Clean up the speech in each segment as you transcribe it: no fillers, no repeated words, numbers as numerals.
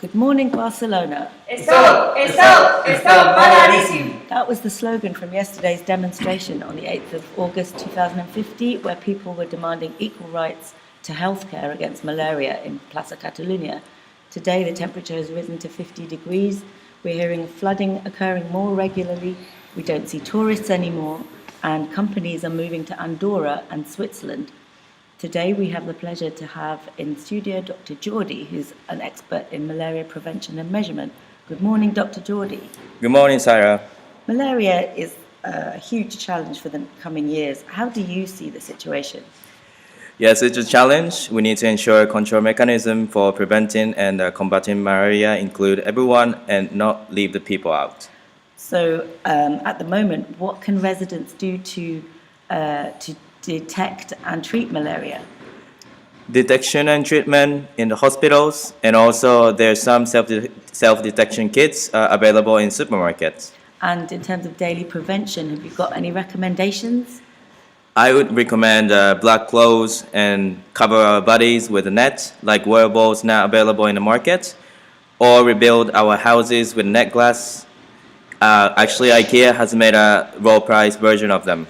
Good morning, Barcelona. Stop Malarism. That was the slogan from yesterday's demonstration on the 8th of August 2050, where people were demanding equal rights to healthcare against malaria in Plaza Catalunya. Today, the temperature has risen to 50 degrees. We're hearing flooding occurring more regularly. We don't see tourists anymore, and companies are moving to Andorra and Switzerland. Today we have the pleasure to have in studio Dr. Geordie, who's an expert in malaria prevention and measurement. Good morning, Dr. Geordie. Good morning, Sarah. Malaria is a huge challenge for the coming years. How do you see the situation? Yes, it's a challenge. We need to ensure a control mechanism for preventing and combating malaria include everyone and not leave the people out. So at the moment, what can residents do to detect and treat malaria? Detection and treatment in the hospitals, and also there's some self-detection kits available in supermarkets. And in terms of daily prevention, have you got any recommendations? I would recommend black clothes and cover our bodies with a net, like wearables now available in the market, or rebuild our houses with net glass. Actually, IKEA has made a low-price version of them.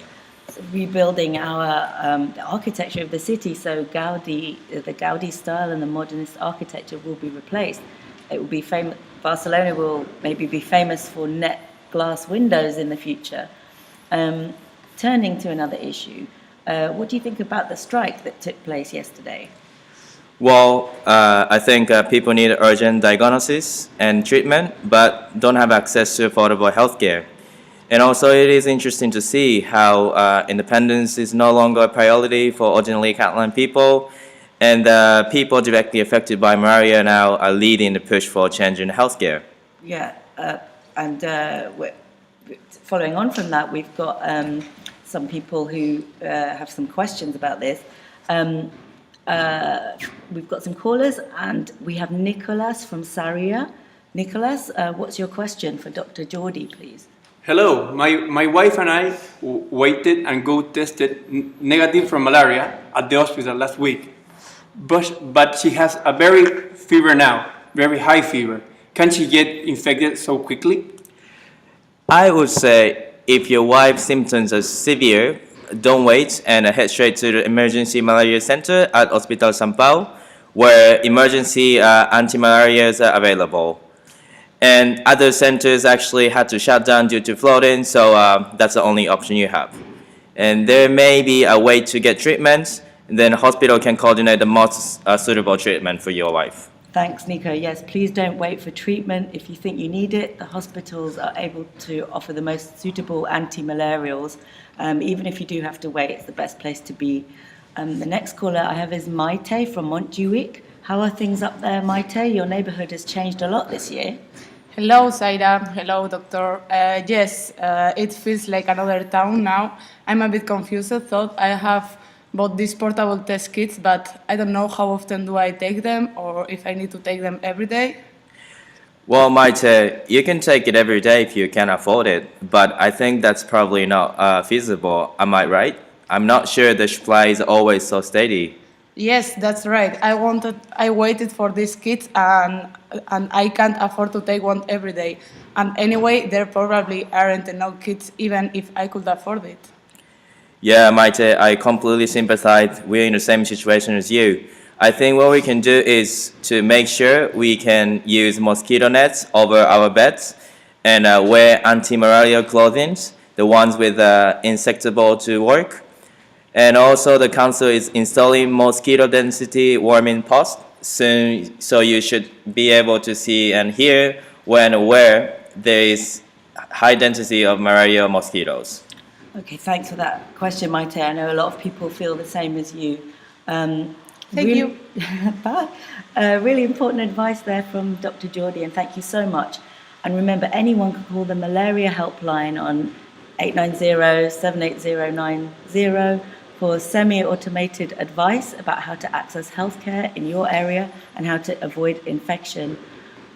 Rebuilding our the architecture of the city, so the Gaudi style and the modernist architecture will be replaced. It will be famous. Barcelona will maybe be famous for net glass windows in the future. Turning to another issue, what do you think about the strike that took place yesterday? Well, I think people need urgent diagnosis and treatment, but don't have access to affordable healthcare. And also, it is interesting to see how independence is no longer a priority for ordinary Catalan people, and people directly affected by malaria now are leading the push for change in healthcare. Yeah, and following on from that, we've got some people who have some questions about this. We've got some callers, and we have Nicholas from Sarria. Nicholas, what's your question for Dr. Geordie, please? Hello, my wife and I waited and got tested negative for malaria at the hospital last week. But she has a very fever now, very high fever. Can she get infected so quickly? I would say if your wife's symptoms are severe, don't wait and head straight to the emergency malaria center at Hospital San Pau, where emergency anti-malarias are available. And other centers actually had to shut down due to flooding, so that's the only option you have. And there may be a way to get treatment, and then the hospital can coordinate the most suitable treatment for your wife. Thanks, Nico. Yes, please don't wait for treatment. If you think you need it, the hospitals are able to offer the most suitable anti-malarials. Even if you do have to wait, it's the best place to be. The next caller I have is Maite from Montjuic. How are things up there, Maite? Your neighborhood has changed a lot this year. Hello, Zaira. Hello, doctor. Yes, it feels like another town now. I'm a bit confused. I thought I have bought these portable test kits, but I don't know how often do I take them or if I need to take them every day. Well, Maite, you can take it every day if you can afford it, but I think that's probably not feasible. Am I right? I'm not sure the supply is always so steady. Yes, that's right. I waited for these kits and I can't afford to take one every day. And anyway, there probably aren't enough kits even if I could afford it. Yeah, Maite, I completely sympathize. We're in the same situation as you. I think what we can do is to make sure we can use mosquito nets over our beds and wear anti-malaria clothing, the ones with insectable to work. And also the council is installing mosquito density warming posts soon, so you should be able to see and hear when and where there is high density of malaria mosquitoes. Okay, thanks for that question, Maite. I know a lot of people feel the same as you. Thank you. Bye. Really important advice there from Dr. Geordie, and thank you so much. And remember, anyone can call the malaria helpline on 890-780-90 for semi-automated advice about how to access healthcare in your area and how to avoid infection.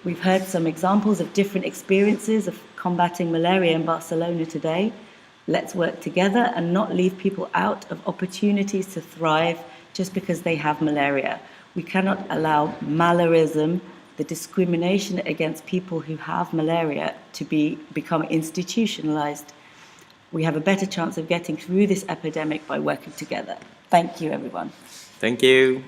We've heard some examples of different experiences of combating malaria in Barcelona today. Let's work together and not leave people out of opportunities to thrive just because they have malaria. We cannot allow Malarism, the discrimination against people who have malaria to become institutionalized. We have a better chance of getting through this epidemic by working together. Thank you, everyone. Thank you.